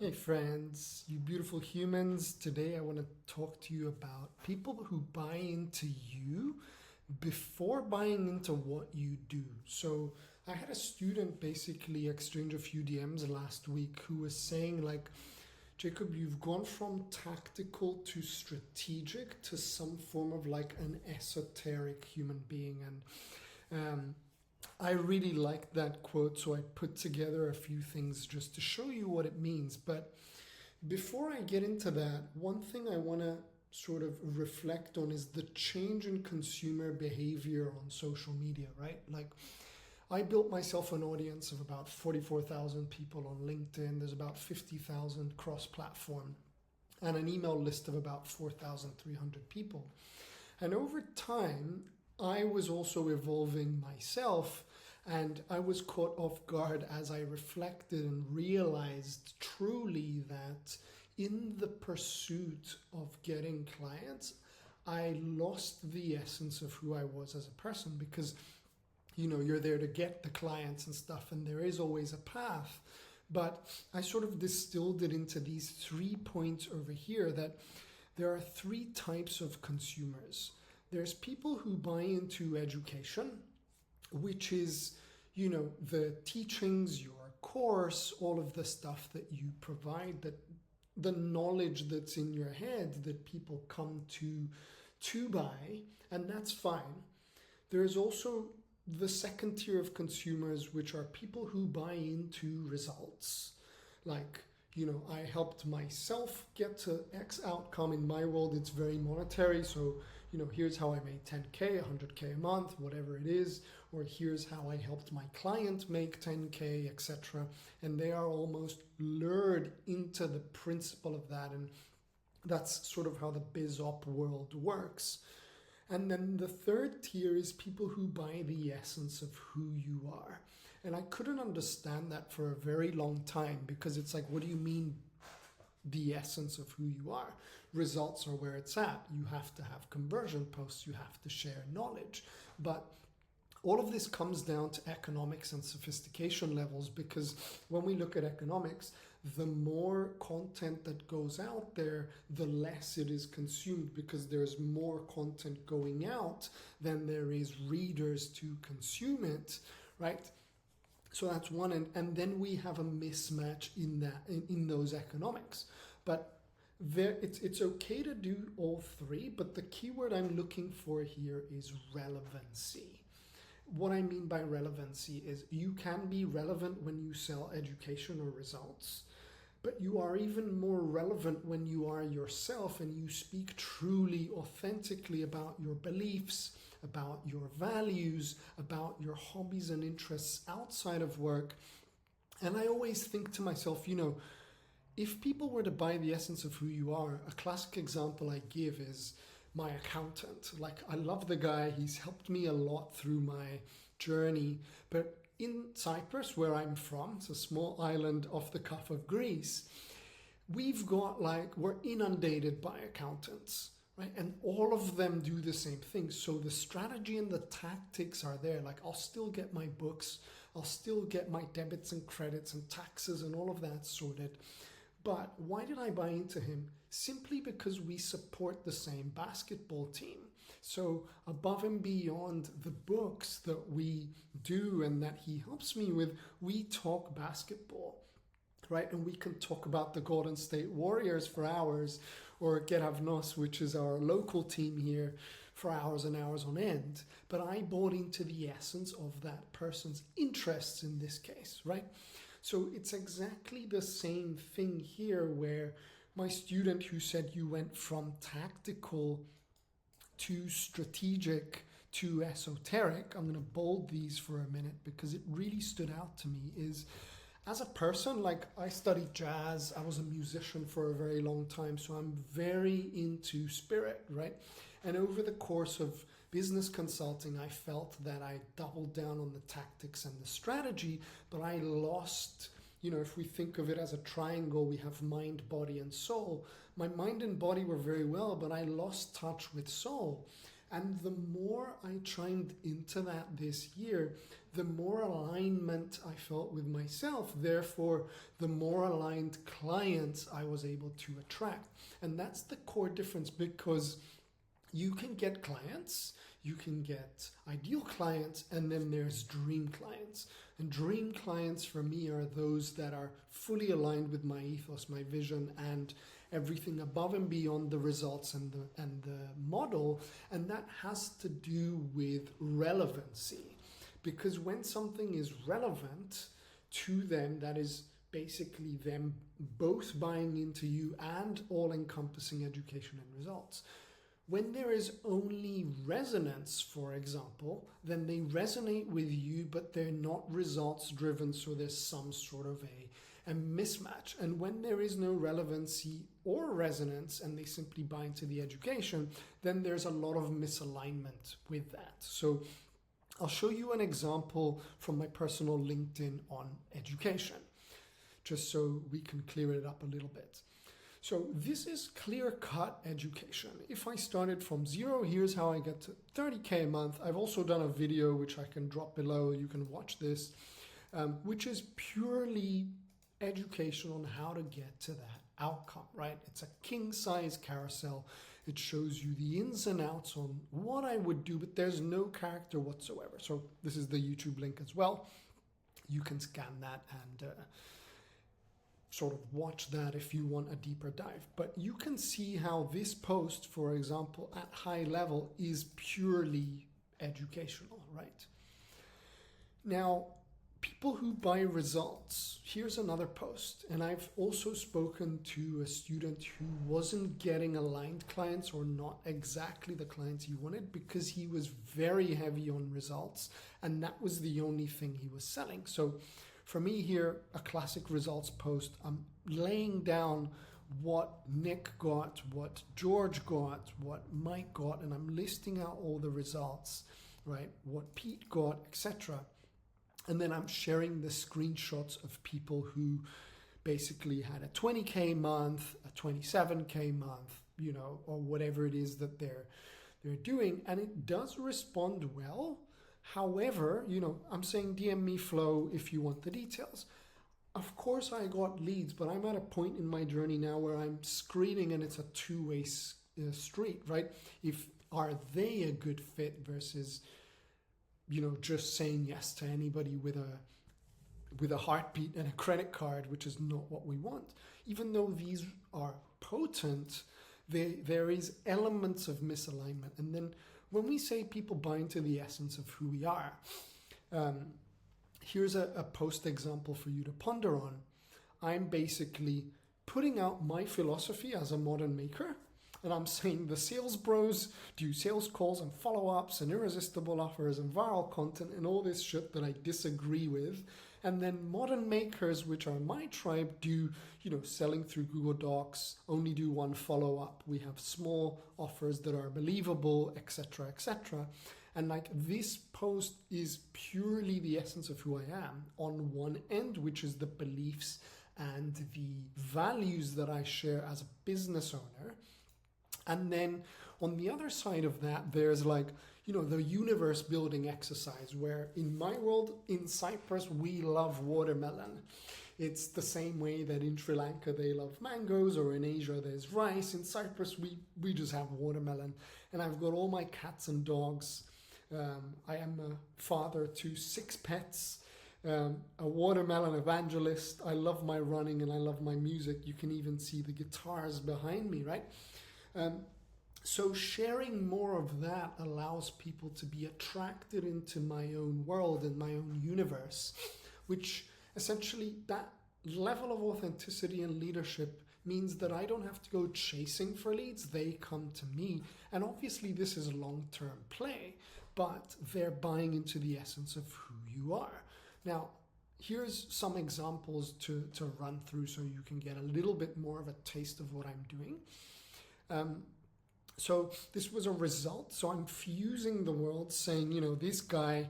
Hey friends, you beautiful humans. Today I want to talk to you about people who buy into you before buying into what you do. So I had a student basically exchange a few DMs last week who was saying like, Jacob, you've gone from tactical to strategic to some form of like an esoteric human being. And um, I really liked that quote, so I put together a few things just to show you what it means. But before I get into that, one thing I want to sort of reflect on is the change in consumer behavior on social media, right? Like, I built myself an audience of about 44,000 people on LinkedIn. There's about 50,000 cross platform and an email list of about 4,300 people. And over time, I was also evolving myself, and I was caught off guard as I reflected and realized truly that in the pursuit of getting clients, I lost the essence of who I was as a person because you're there to get the clients and stuff, and there is always a path. But I sort of distilled it into these 3 points over here that there are three types of consumers. There's people who buy into education, which is, the teachings, your course, all of the stuff that you provide, that the knowledge that's in your head that people come to buy, and that's fine. There's also the second tier of consumers, which are people who buy into results. Like, I helped myself get to X outcome. In my world, it's very monetary. So, here's how I made 10K, 100K a month, whatever it is. Or here's how I helped my client make 10K, etc. And they are almost lured into the principle of that. And that's sort of how the biz op world works. And then the third tier is people who buy the essence of who you are. And I couldn't understand that for a very long time because it's like, what do you mean the essence of who you are? Results are where it's at. You have to have conversion posts, you have to share knowledge. But all of this comes down to economics and sophistication levels, because when we look at economics, the more content that goes out there, the less it is consumed, because there's more content going out than there is readers to consume it, right? So that's one, and then we have a mismatch in that in those economics. But it's okay to do all three, but the keyword I'm looking for here is relevancy. What I mean by relevancy is you can be relevant when you sell education or results, but you are even more relevant when you are yourself and you speak truly, authentically about your beliefs, about your values, about your hobbies and interests outside of work. And I always think to myself, if people were to buy the essence of who you are, a classic example I give is my accountant. Like, I love the guy. He's helped me a lot through my journey. But in Cyprus, where I'm from, it's a small island off the cuff of Greece, we're inundated by accountants, right? And all of them do the same thing. So the strategy and the tactics are there. Like, I'll still get my books, I'll still get my debits and credits and taxes and all of that sorted. But why did I buy into him? Simply because we support the same basketball team. So above and beyond the books that we do and that he helps me with, we talk basketball, right? And we can talk about the Golden State Warriors for hours, or Geravnos, which is our local team here, for hours and hours on end. But I bought into the essence of that person's interests in this case, right? So it's exactly the same thing here, where my student who said you went from tactical to strategic to esoteric, I'm going to bold these for a minute because it really stood out to me, is as a person, like, I studied jazz, I was a musician for a very long time, so I'm very into spirit, right? And over the course of business consulting, I felt that I doubled down on the tactics and the strategy, but I lost, if we think of it as a triangle, we have mind, body, and soul. My mind and body were very well, but I lost touch with soul. And the more I chimed into that this year, the more alignment I felt with myself. Therefore, the more aligned clients I was able to attract. And that's the core difference, because you can get clients, you can get ideal clients, and then there's dream clients. And dream clients for me are those that are fully aligned with my ethos, my vision, and everything above and beyond the results and the model. And that has to do with relevancy. Because when something is relevant to them, that is basically them both buying into you and all-encompassing education and results. When there is only resonance, for example, then they resonate with you, but they're not results driven, so there's some sort of a mismatch. And when there is no relevancy or resonance and they simply buy into the education, then there's a lot of misalignment with that. So I'll show you an example from my personal LinkedIn on education, just so we can clear it up a little bit. So this is clear-cut education. If I started from zero, here's how I get to 30K a month. I've also done a video which I can drop below. You can watch this, which is purely education on how to get to that outcome, right? It's a king-size carousel. It shows you the ins and outs on what I would do, but there's no character whatsoever. So this is the YouTube link as well. You can scan that and sort of watch that if you want a deeper dive. But you can see how this post, for example, at high level is purely educational, right? Now, people who buy results, here's another post. And I've also spoken to a student who wasn't getting aligned clients, or not exactly the clients he wanted, because he was very heavy on results and that was the only thing he was selling. So for me here, a classic results post, I'm laying down what Nick got, what George got, what Mike got, and I'm listing out all the results, right? What Pete got, etc. And then I'm sharing the screenshots of people who basically had a 20K month, a 27K month, you know, or whatever it is that they're doing. And it does respond well. However, you know, I'm saying DM me Flo if you want the details. Of course I got leads, but I'm at a point in my journey now where I'm screening and it's a two-way street, right? Are they a good fit versus, you know, just saying yes to anybody with a heartbeat and a credit card, which is not what we want. Even though these are potent, there is elements of misalignment. And then when we say people buy into the essence of who we are, here's a post example for you to ponder on. I'm basically putting out my philosophy as a modern maker. And I'm saying the sales bros do sales calls and follow-ups and irresistible offers and viral content and all this shit that I disagree with. And then modern makers, which are my tribe, do, you know, selling through Google Docs, only do one follow-up. We have small offers that are believable, etc., etc. And like this post is purely the essence of who I am on one end, which is the beliefs and the values that I share as a business owner. And then on the other side of that, there's like, you know, the universe building exercise, where in my world, in Cyprus, we love watermelon. It's the same way that in Sri Lanka they love mangoes, or in Asia there's rice. In Cyprus, we just have watermelon. And I've got all my cats and dogs. I am a father to 6 pets, a watermelon evangelist. I love my running and I love my music. You can even see the guitars behind me, right? So sharing more of that allows people to be attracted into my own world and my own universe, which essentially that level of authenticity and leadership means that I don't have to go chasing for leads. They come to me. And obviously this is a long-term play, but they're buying into the essence of who you are. Now, here's some examples to run through so you can get a little bit more of a taste of what I'm doing. So this was a result. So I'm fusing the world, saying, you know, this guy,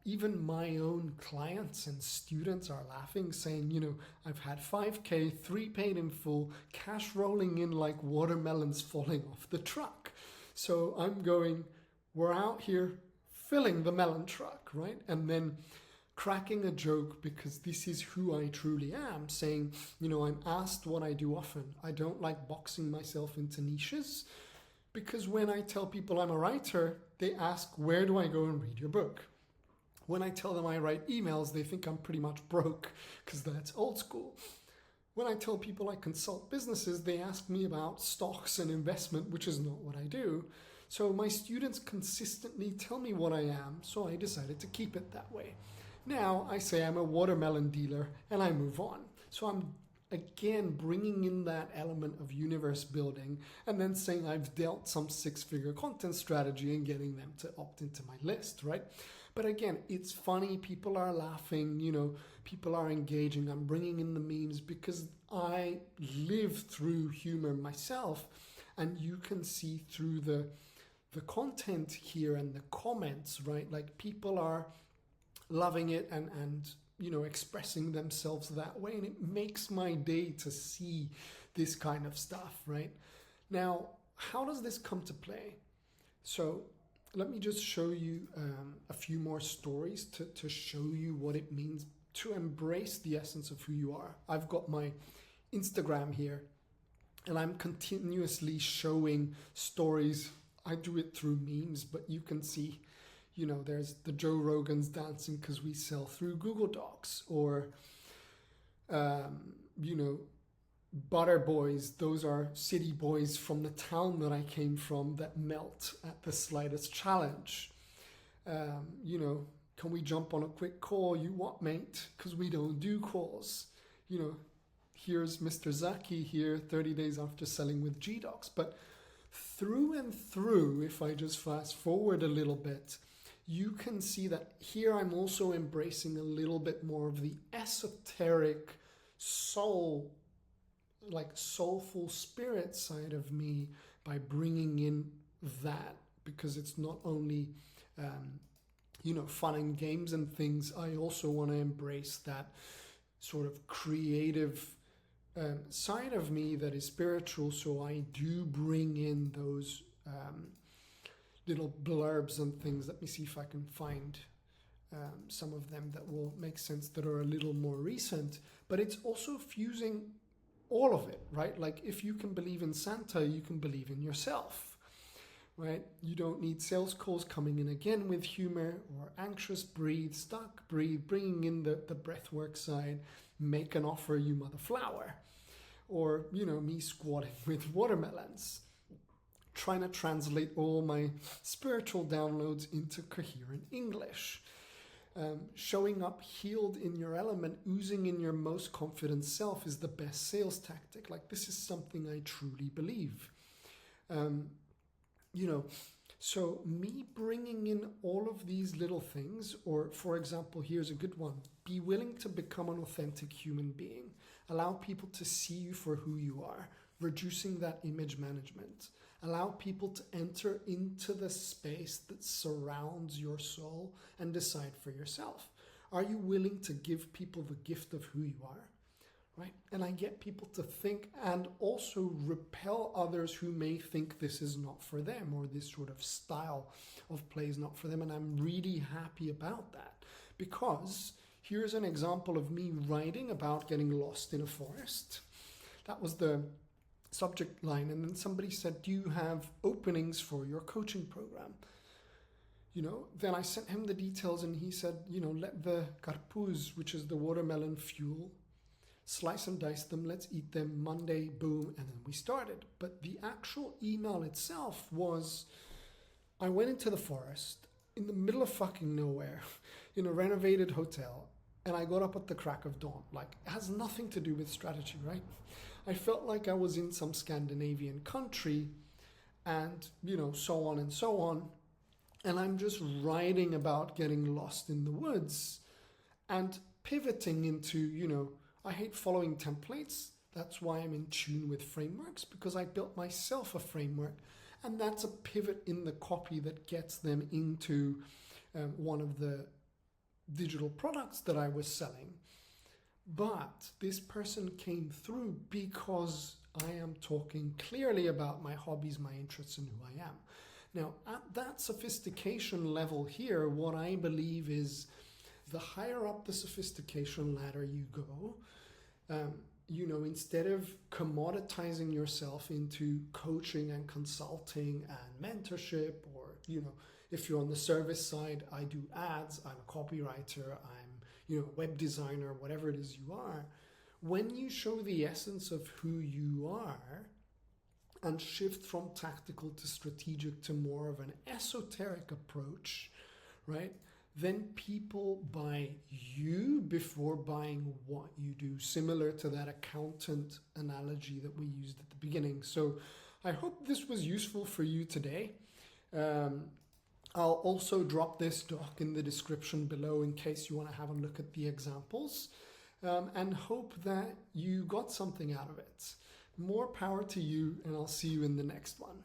even my own clients and students are laughing, saying, you know, I've had 5K, 3 paid in full, cash rolling in like watermelons falling off the truck. So I'm going, we're out here filling the melon truck, right? And then cracking a joke because this is who I truly am, saying, I'm asked what I do often. I don't like boxing myself into niches because when I tell people I'm a writer, they ask, where do I go and read your book? When I tell them I write emails, they think I'm pretty much broke because that's old school. When I tell people I consult businesses, they ask me about stocks and investment, which is not what I do. So my students consistently tell me what I am, so I decided to keep it that way. Now I say I'm a watermelon dealer and I move on. So I'm again bringing in that element of universe building and then saying I've dealt some 6-figure content strategy and getting them to opt into my list, right? But again, it's funny, people are laughing, people are engaging. I'm bringing in the memes because I live through humor myself, and you can see through the content here and the comments, right? Like people are loving it and expressing themselves that way, and it makes my day to see this kind of stuff, right? Now, how does this come to play? So let me just show you a few more stories to show you what it means to embrace the essence of who you are. I've got my Instagram here, and I'm continuously showing stories. I do it through memes, but you can see, there's the Joe Rogans dancing because we sell through Google Docs, or, Butter Boys. Those are city boys from the town that I came from that melt at the slightest challenge. Can we jump on a quick call? You what, mate? Because we don't do calls. Here's Mr. Zaki here 30 days after selling with G-Docs. But through and through, if I just fast forward a little bit, you can see that here I'm also embracing a little bit more of the esoteric soulful spirit side of me by bringing in that, because it's not only fun and games and things. I also want to embrace that sort of creative side of me that is spiritual. So I do bring in those little blurbs and things. Let me see if I can find some of them that will make sense, that are a little more recent. But it's also fusing all of it, right? Like if you can believe in Santa, you can believe in yourself, right? You don't need sales calls coming in again with humor, or anxious, breathe, stuck, breathe, bringing in the breathwork side, make an offer, you mother flower. Or, me squatting with watermelons, trying to translate all my spiritual downloads into coherent English. Showing up healed in your element, oozing in your most confident self is the best sales tactic. Like, this is something I truly believe. So me bringing in all of these little things, or for example, here's a good one. Be willing to become an authentic human being. Allow people to see you for who you are, reducing that image management. Allow people to enter into the space that surrounds your soul and decide for yourself. Are you willing to give people the gift of who you are? Right? And I get people to think and also repel others who may think this is not for them, or this sort of style of play is not for them. And I'm really happy about that, because here's an example of me writing about getting lost in a forest. That was the subject line. And then somebody said, do you have openings for your coaching program? Then I sent him the details, and he said, let the carpuz, which is the watermelon fuel, slice and dice them, let's eat them Monday, boom, and then we started. But the actual email itself was, I went into the forest in the middle of fucking nowhere in a renovated hotel, and I got up at the crack of dawn. Like, it has nothing to do with strategy, right? I felt like I was in some Scandinavian country, and so on and so on. And I'm just writing about getting lost in the woods and pivoting into, I hate following templates. That's why I'm in tune with frameworks, because I built myself a framework, and that's a pivot in the copy that gets them into one of the digital products that I was selling. But this person came through because I am talking clearly about my hobbies, my interests, and who I am. Now, at that sophistication level here, what I believe is the higher up the sophistication ladder you go, instead of commoditizing yourself into coaching and consulting and mentorship, or, if you're on the service side, I do ads, I'm a copywriter, I'm, a web designer, whatever it is you are. When you show the essence of who you are and shift from tactical to strategic to more of an esoteric approach, right? Then people buy you before buying what you do, similar to that accountant analogy that we used at the beginning. So I hope this was useful for you today. I'll also drop this doc in the description below in case you want to have a look at the examples, and hope that you got something out of it. More power to you, and I'll see you in the next one.